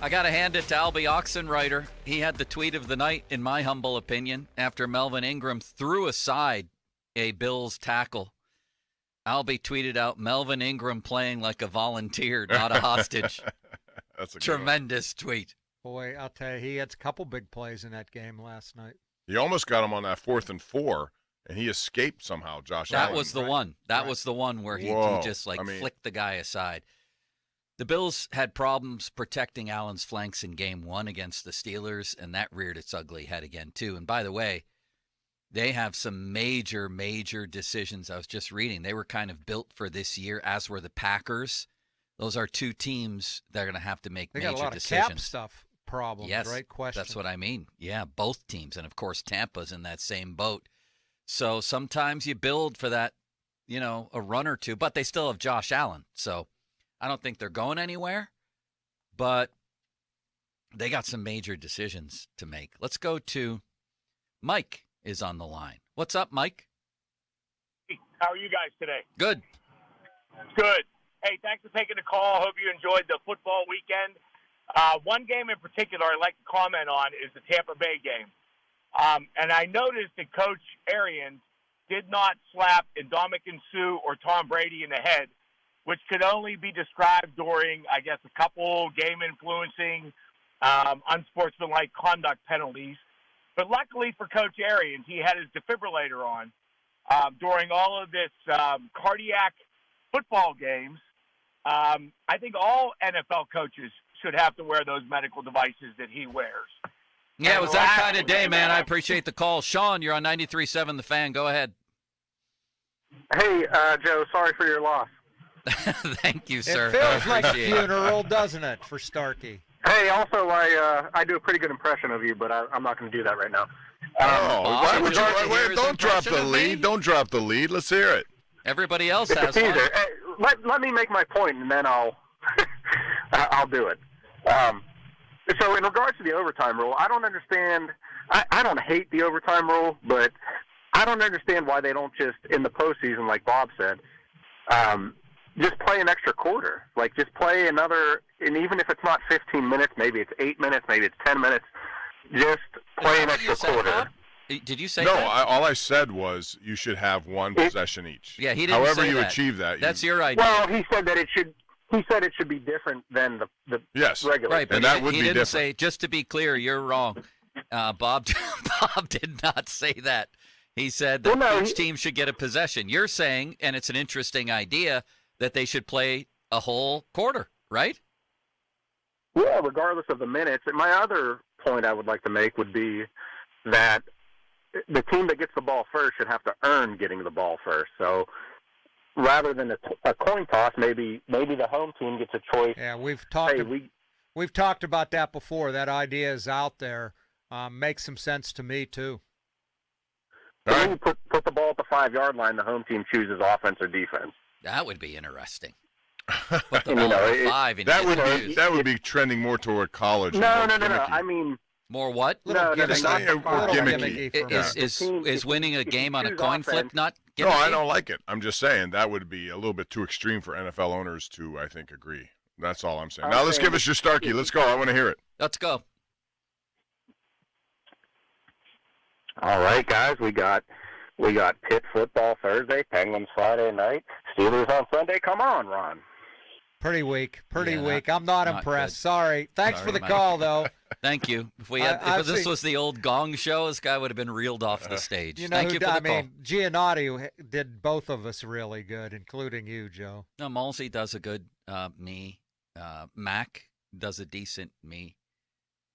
I got to hand it to Albie Oxenreiter. He had the tweet of the night, in my humble opinion, after Melvin Ingram threw aside a Bills tackle. Albie tweeted out, Melvin Ingram playing like a volunteer, not a hostage. That's a tremendous tweet. Boy, I'll tell you, he had a couple big plays in that game last night. He almost got him on that 4th and 4, and he escaped somehow, Josh Allen. That was the one. That was the one where he just flicked the guy aside. The Bills had problems protecting Allen's flanks in game 1 against the Steelers, and that reared its ugly head again, too. And by the way, they have some major, major decisions. I was just reading. They were kind of built for this year, as were the Packers. Those are two teams that are going to have to make major decisions. They got a lot of cap stuff problems, yes, right? Question. That's what I mean. Yeah, both teams. And, of course, Tampa's in that same boat. So sometimes you build for that, a run or two. But they still have Josh Allen. So I don't think they're going anywhere. But they got some major decisions to make. Let's go to Mike is on the line. What's up, Mike? How are you guys today? Good. Good. Hey, thanks for taking the call. Hope you enjoyed the football weekend. One game in particular I'd like to comment on is the Tampa Bay game. And I noticed that Coach Arians did not slap Ndamukong Suh or Tom Brady in the head, which could only be described during, I guess, a couple game-influencing, unsportsmanlike conduct penalties. But luckily for Coach Arians, he had his defibrillator on during all of this cardiac football games. I think all NFL coaches should have to wear those medical devices that he wears. Yeah, it was that kind of day, man. I appreciate the call. Shawn, you're on 93.7 The Fan. Go ahead. Hey, Joe, sorry for your loss. Thank you, sir. It feels like a funeral, doesn't it, for Starkey? Hey, also, I do a pretty good impression of you, but I'm not going to do that right now. Why would you? Don't drop the lead. Don't drop the lead. Let's hear it. Everybody else has one. Hey, let me make my point, and then I'll do it. So in regards to the overtime rule, I don't understand. I don't hate the overtime rule, but I don't understand why they don't just, in the postseason, like Bob said, just play an extra quarter. Like, just play another, and even if it's not 15 minutes, maybe it's 8 minutes, maybe it's 10 minutes, just play an extra quarter. Did you say no, that? All I said was you should have one possession each. Yeah, he didn't However say you that. achieve that. That's your idea. Well, he said that it should. He said it should be different than the regular. Right, but and that would he be didn't different. say. Just to be clear, you're wrong. Bob did not say that. He said that each team should get a possession. You're saying, and it's an interesting idea, that they should play a whole quarter, right? Yeah, regardless of the minutes. And my other point I would like to make would be that the team that gets the ball first should have to earn getting the ball first. So rather than a coin toss, maybe the home team gets a choice. Yeah, we've talked about that before. That idea is out there. Makes some sense to me too. When you put the ball at the 5-yard line, the home team chooses offense or defense. That would be interesting. Put the ball at 5 and that would be trending more toward college. No. I mean, more what? Gimmicky. Is winning a game on a coin flip not gimmicky? No, I don't like it. I'm just saying that would be a little bit too extreme for NFL owners to, I think, agree. That's all I'm saying. Now let's give us your Starkey. Let's go. I want to hear it. Let's go. All right, guys. We got Pitt football Thursday, Penguins Friday night, Steelers on Sunday. Come on, Ron. Pretty weak. I'm not impressed. Good. Sorry. Thanks for the call, though. Thank you. If this was the old Gong Show, this guy would have been reeled off the stage. Thank you for the call. Giannotti did both of us really good, including you, Joe. No, Malsey does a good me. Mac does a decent me.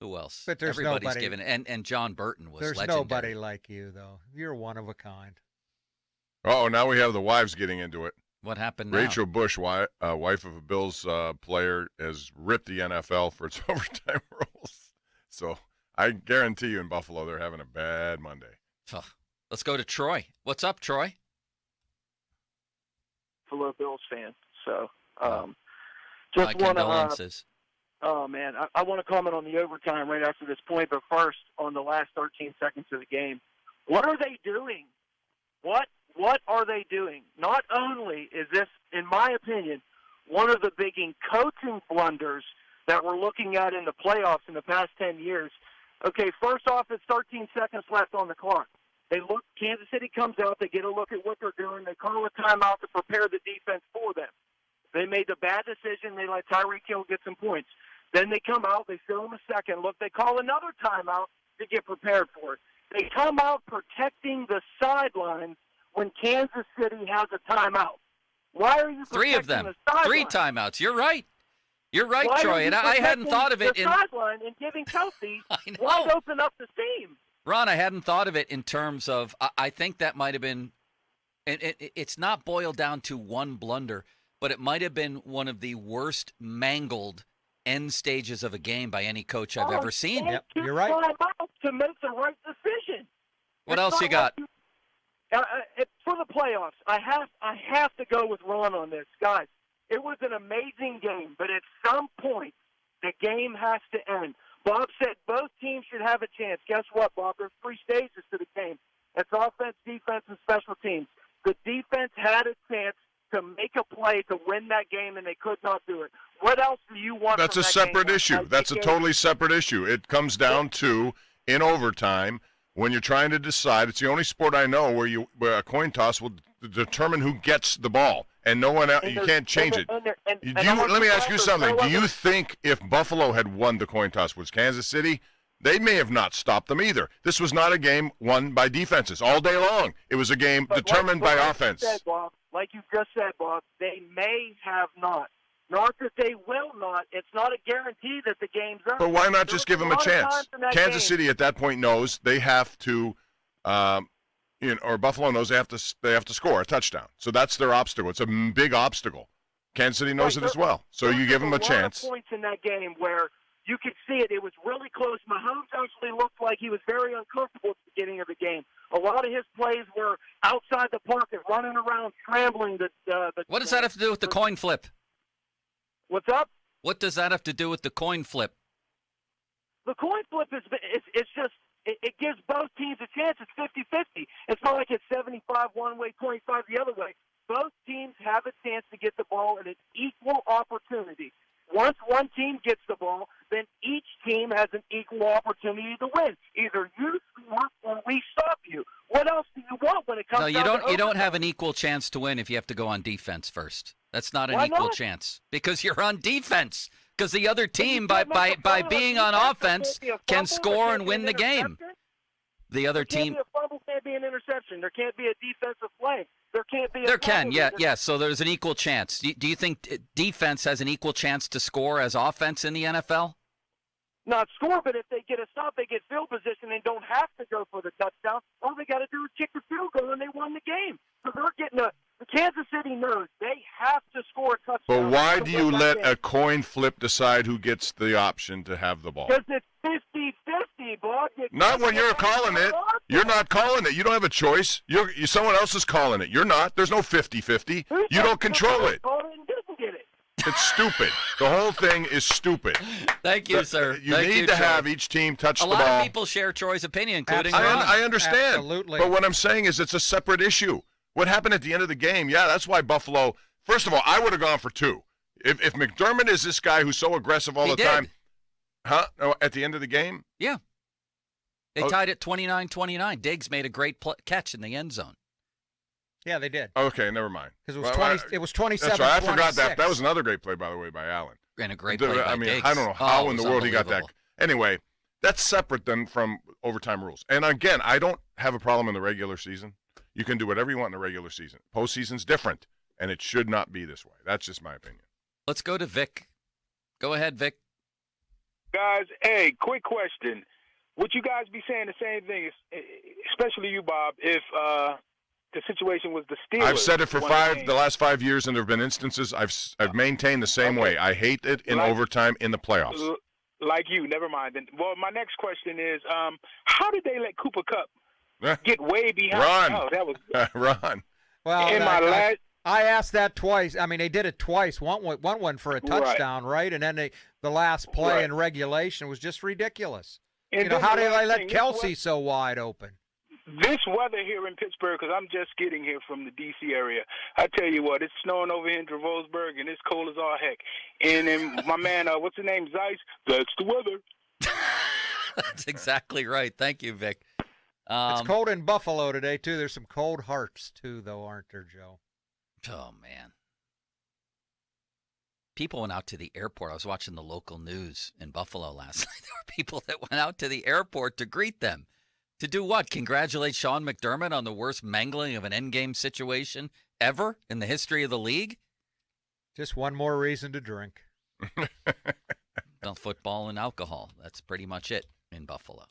Who else? But there's Everybody's nobody. given, and John Burton was There's legendary. nobody like you, though. You're one of a kind. Oh, now we have the wives getting into it. What happened now? Rachel Bush, wife of a Bills player, has ripped the NFL for its overtime rules. So I guarantee you in Buffalo they're having a bad Monday. Let's go to Troy. What's up, Troy? Buffalo Bills fan. So my just want condolences. Oh, man, I want to comment on the overtime right after this point, but first, on the last 13 seconds of the game. What are they doing? What are they doing? Not only is this, in my opinion, one of the big coaching blunders that we're looking at in the playoffs in the past 10 years. Okay, first off, it's 13 seconds left on the clock. They look. Kansas City comes out. They get a look at what they're doing. They call a timeout to prepare the defense for them. They made the bad decision. They let Tyreek Hill get some points. Then they come out. They show them a second look. They call another timeout to get prepared for it. They come out protecting the sidelines when Kansas City has a timeout. Why are you protecting Three of them? The sideline? 3 timeouts. You're right. You're right, Why Troy. And I hadn't thought of it the in sideline and giving Kelsey wide open up the seam. Ron, I hadn't thought of it in terms of. I think that might have been. And it's not boiled down to one blunder, but it might have been one of the worst mangled end stages of a game by any coach I've ever seen. Yep, you're right. To make the right decision. What else you got? For the playoffs, I have to go with Ron on this, guys. It was an amazing game, but at some point, the game has to end. Bob said both teams should have a chance. Guess what, Bob? There's 3 stages to the game. It's offense, defense, and special teams. The defense had a chance to make a play to win that game, and they could not do it. What else do you want? That's a separate issue. That's a totally separate issue. It comes down to, in overtime, when you're trying to decide. It's the only sport I know where a coin toss will determine who gets the ball, and no one else. You can't change it. Let me ask you something. Do you think if Buffalo had won the coin toss with Kansas City, they may have not stopped them either? This was not a game won by defenses all day long. It was a game determined by offense. Like you just said, Bob, they may have not. Not that they will not. It's not a guarantee that the game's up. But why not just give them a chance? Kansas City at that point knows they have to, or Buffalo knows they have to score a touchdown. So that's their obstacle. It's a big obstacle. Kansas City knows it as well. So you give them a chance. There were points in that game where you could see it. It was really close. Mahomes actually looked like he was very uncomfortable at the beginning of the game. A lot of his plays were outside the pocket, running around, scrambling. What does that have to do with the coin flip? What's up? What does that have to do with the coin flip? The coin flip it's just it gives both teams a chance. It's 50-50. It's not like it's 75 one way, 25 the other way. Both teams have a chance to get the ball at an equal opportunity. Once one team gets the ball, then each team has an equal opportunity to win. Either you score or we stop you. What else do you want when it comes? No, you don't have an equal chance to win if you have to go on defense first. That's not an equal chance because you're on defense. Because the other team, by being on offense, can score and win the game. The other team. A fumble can't be an interception. There can't be a defensive play. There can, yeah. So there's an equal chance. Do you think defense has an equal chance to score as offense in the NFL? Not score, but if they get a stop, they get field position and don't have to go for the touchdown. All they got to do is kick the field goal, and they won the game. So they're getting Kansas City knows they have to score a touchdown. But why do you let a coin flip decide who gets the option to have the ball? Because it's 50-50, Bob. Not when you're calling it. You're not calling it. You don't have a choice. Someone else is calling it. You're not. There's no 50-50. You don't control it. It's stupid. The whole thing is stupid. Thank you, sir. You need to have each team touch the ball. A lot of people share Troy's opinion, including Ron. I understand. Absolutely. But what I'm saying is it's a separate issue. What happened at the end of the game, that's why Buffalo, first of all, I would have gone for 2. If McDermott is this guy who's so aggressive all the time. Huh? No, at the end of the game? Yeah. They tied it 29-29. Diggs made a great catch in the end zone. Yeah, they did. Okay, never mind. Because it was 27-26. That's right. I forgot that. That was another great play, by the way, by Allen. And a great play by Diggs. I don't know how in the world he got that. Anyway, that's separate than from overtime rules. And again, I don't have a problem in the regular season. You can do whatever you want in the regular season. Postseason's different, and it should not be this way. That's just my opinion. Let's go to Vic. Go ahead, Vic. Guys, hey, quick question. Would you guys be saying the same thing, especially you, Bob, if the situation was the Steelers? I've said it for the last 5 years, and there have been instances I've maintained the same way. I hate it in overtime in the playoffs. Like you, never mind. Well, my next question is, how did they let Cooper Kupp get way behind? Ron. Oh, that was Ron. Well, I asked that twice. I mean, they did it twice. One for a touchdown, right? And then the last play in regulation was just ridiculous. And how did they let Kelsey so wide open? This weather here in Pittsburgh, because I'm just getting here from the D.C. area, I tell you what, it's snowing over here in Dravosburg, and it's cold as all heck. And then my man, what's his name, Zeiss, that's the weather. That's exactly right. Thank you, Vic. It's cold in Buffalo today, too. There's some cold hearts, too, though, aren't there, Joe? Oh, man. People went out to the airport. I was watching the local news in Buffalo last night. There were people that went out to the airport to greet them. To do what? Congratulate Shawn McDermott on the worst mangling of an endgame situation ever in the history of the league? Just one more reason to drink. Well, football and alcohol. That's pretty much it in Buffalo.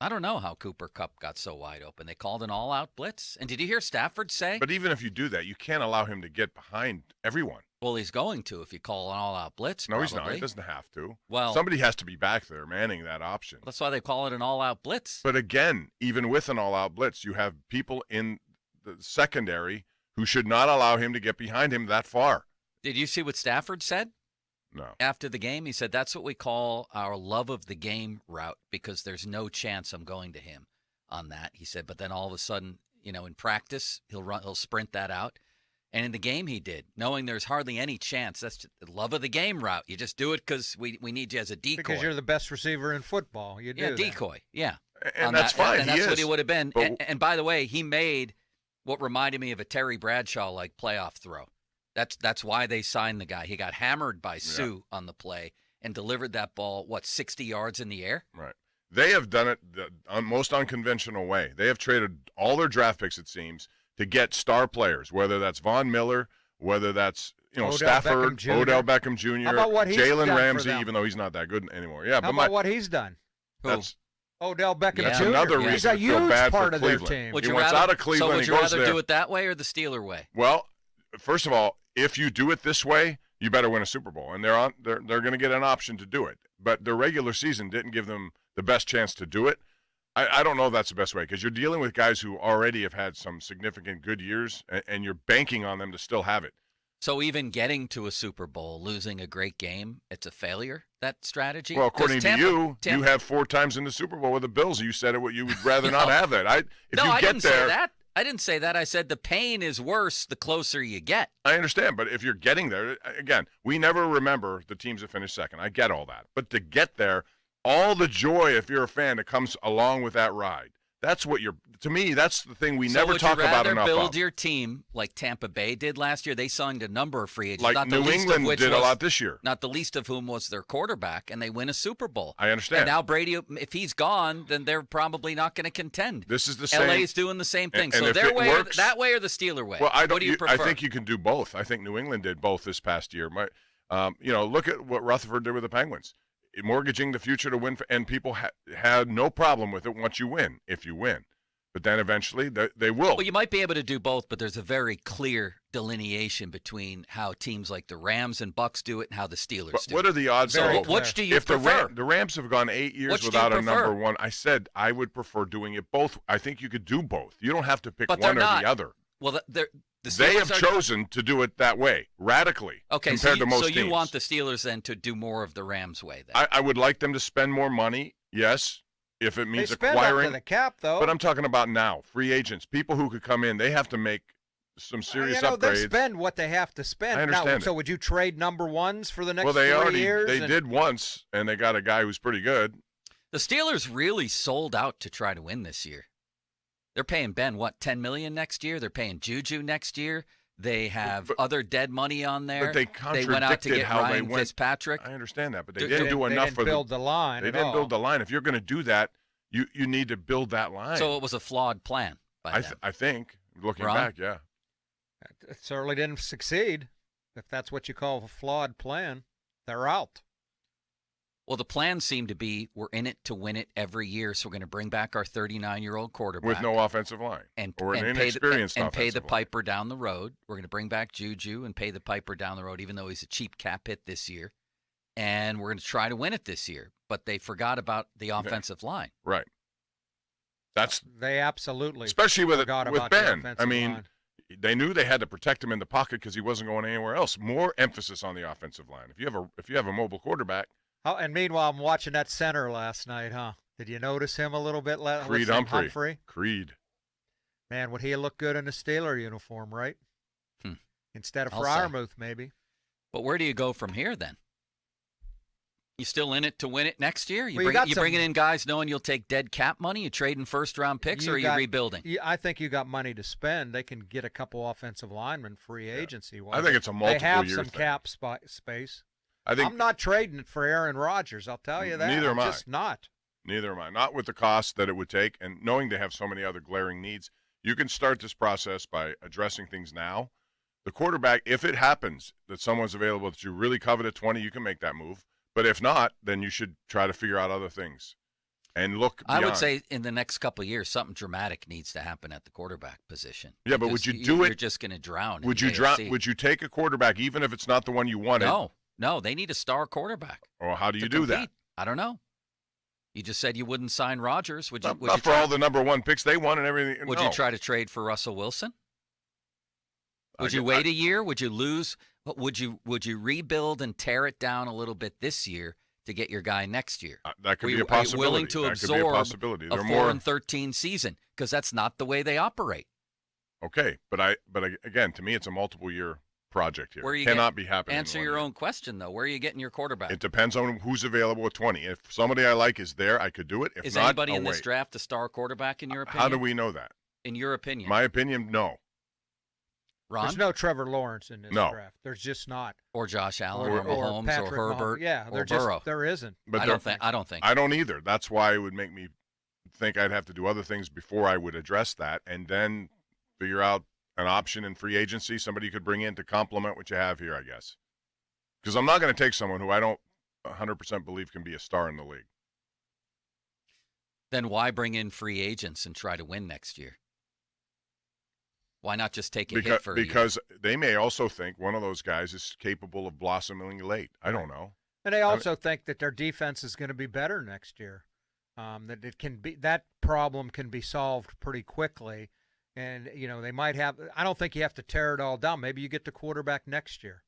I don't know how Cooper Kupp got so wide open. They called an all-out blitz. And did you hear Stafford say? But even if you do that, you can't allow him to get behind everyone. Well, he's going to if you call an all-out blitz. No, probably. He's not. He doesn't have to. Well, somebody has to be back there manning that option. That's why they call it an all-out blitz. But again, even with an all-out blitz, you have people in the secondary who should not allow him to get behind him that far. Did you see what Stafford said? No. After the game, he said, that's what we call our love of the game route because there's no chance I'm going to him on that. He said, but then all of a sudden, in practice, he'll sprint that out. And in the game he did, knowing there's hardly any chance. That's the love of the game route. You just do it because we need you as a decoy. Because you're the best receiver in football. You do that. Decoy, yeah. And that's fine. And that's what he would have been. And by the way, he made what reminded me of a Terry Bradshaw-like playoff throw. That's why they signed the guy. He got hammered by Sue on the play and delivered that ball, 60 yards in the air? Right. They have done it the most unconventional way. They have traded all their draft picks, it seems, to get star players, whether that's Von Miller, whether that's Stafford, Odell Beckham Jr., Jalen Ramsey, even though he's not that good anymore. Yeah, How about what he's done? That's Odell Beckham Jr. That's another reason he's a to feel huge bad part for of their Cleveland. team. He wants out of Cleveland. So would you rather do it that way or the Steeler way? Well, first of all, if you do it this way, you better win a Super Bowl, and they're going to get an option to do it. But the regular season didn't give them the best chance to do it. I don't know if that's the best way because you're dealing with guys who already have had some significant good years, and you're banking on them to still have it. So even getting to a Super Bowl, losing a great game, it's a failure, that strategy? Well, according to you, you have 4 times in the Super Bowl with the Bills. You said you would rather not have that. I didn't say that. I didn't say that. I said the pain is worse the closer you get. I understand, but if you're getting there, again, we never remember the teams that finish second. I get all that. But to get there, all the joy, if you're a fan, that comes along with that ride. That's what to me, that's the thing we never talk about enough. So would you rather build your team like Tampa Bay did last year? They signed a number of free agents. Like New England did a lot this year. Not the least of whom was their quarterback, and they win a Super Bowl. I understand. And now Brady, if he's gone, then they're probably not going to contend. This is the same. LA's doing the same thing. And so their way, that way or the Steeler way? Well, what do you prefer? I think you can do both. I think New England did both this past year. Look at what Rutherford did with the Penguins. Mortgaging the future to win, and people had no problem with it once you win, if you win. But then eventually they will. Well, you might be able to do both, but there's a very clear delineation between how teams like the Rams and Bucks do it and how the Steelers do it. What are the odds? Which do you prefer? The Rams have gone 8 years without a number one. I said I would prefer doing it both. I think you could do both. You don't have to pick one or the other. Well, they have chosen to do it that way, radically, compared to most teams. So you want the Steelers then to do more of the Rams way then? I would like them to spend more money, yes. If it means acquiring, up to the cap, though. But I'm talking about now, free agents, people who could come in. They have to make some serious upgrades. They spend what they have to spend. I understand. So would you trade number ones for the next 3 years? They did once, and they got a guy who's pretty good. The Steelers really sold out to try to win this year. They're paying Ben $10 million next year. They're paying Juju next year. They have other dead money on there. But they contradicted went out to get how Ryan they went. Fitzpatrick. I understand that, but they didn't do enough for build the line. They didn't build the line. If you're going to do that, you need to build that line. So it was a flawed plan by them. I think, looking back, yeah. It certainly didn't succeed. If that's what you call a flawed plan, they're out. Well, the plan seemed to be we're in it to win it every year, so we're going to bring back our 39-year-old quarterback. With no offensive line. Or an inexperienced offensive line. And pay the piper down the road. We're going to bring back Juju and pay the piper down the road, even though he's a cheap cap hit this year. And we're going to try to win it this year. But they forgot about the offensive line. Right. They absolutely especially with Ben. I mean, they knew they had to protect him in the pocket because he wasn't going anywhere else. More emphasis on the offensive line. If you have a mobile quarterback. And meanwhile, I'm watching that center last night, huh? Did you notice him a little bit? Creed Humphrey. Creed. Man, would he look good in a Steeler uniform, right? Instead of Freiermuth, maybe. But where do you go from here then? You still in it to win it next year? You bringing in guys knowing you'll take dead cap money? You trading first-round picks, or are you rebuilding? I think you got money to spend. They can get a couple offensive linemen free agency. I think it's a multiple-year thing. They have some cap space. I'm not trading it for Aaron Rodgers. I'll tell you that. Neither am I. Just not. Neither am I. Not with the cost that it would take, and knowing they have so many other glaring needs. You can start this process by addressing things now. The quarterback, if it happens that someone's available that you really covet at 20, you can make that move. But if not, then you should try to figure out other things and look beyond. I would say in the next couple of years, something dramatic needs to happen at the quarterback position. Yeah, but would you do it? You're just going to drown. Would you drown? Would you take a quarterback even if it's not the one you wanted? No, they need a star quarterback. Or how do you do that? I don't know. You just said you wouldn't sign Rodgers. Would you? Not for all the number one picks they won and everything. Would you try to trade for Russell Wilson? Would you wait a year? Would you lose? Would you rebuild and tear it down a little bit this year to get your guy next year? That could be a possibility. Are you willing to absorb a 4-13 season? Because that's not the way they operate. Okay, but again, to me, it's a multiple-year project here. It cannot be happening. Answer your own question, though. Where are you getting your quarterback? It depends on who's available at 20. If somebody I like is there, I could do it. If is not, anybody I'll in this wait. draft a star quarterback, in your opinion? How do we know that? In your opinion? My opinion, no. Ron? There's no Trevor Lawrence in this draft. There's just not. Or Josh Allen, or Mahomes, Patrick or Herbert, or Burrow. There isn't. But I don't think. I don't either. That's why it would make me think I'd have to do other things before I would address that, and then figure out an option in free agency, somebody you could bring in to complement what you have here, I guess. Because I'm not going to take someone who I don't 100% believe can be a star in the league. Then why bring in free agents and try to win next year? Why not just take a hit for a year? Because they may also think one of those guys is capable of blossoming late. I don't know. And they also think that their defense is going to be better next year. That problem can be solved pretty quickly. And, they might have – I don't think you have to tear it all down. Maybe you get the quarterback next year.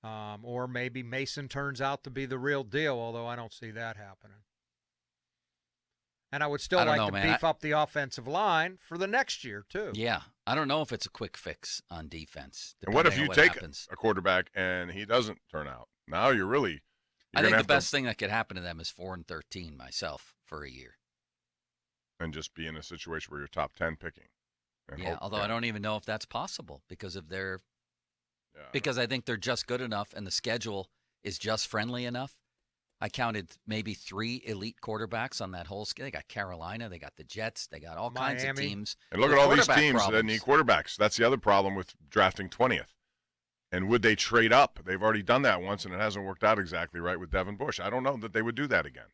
Or maybe Mason turns out to be the real deal, although I don't see that happening. And I would still like to beef up the offensive line for the next year, too. Yeah. I don't know if it's a quick fix on defense. And what if you take a quarterback and he doesn't turn out? Now you're really – I think the best thing that could happen to them is 4-13 myself for a year. And just be in a situation where you're top 10 picking. Although I don't even know if that's possible because of their because I think they're just good enough and the schedule is just friendly enough. I counted maybe 3 elite quarterbacks on that whole schedule. They got Carolina, they got the Jets, they got all kinds of teams. And look at all these teams that need quarterbacks. That's the other problem with drafting 20th. And would they trade up? They've already done that once, and it hasn't worked out exactly right with Devin Bush. I don't know that they would do that again.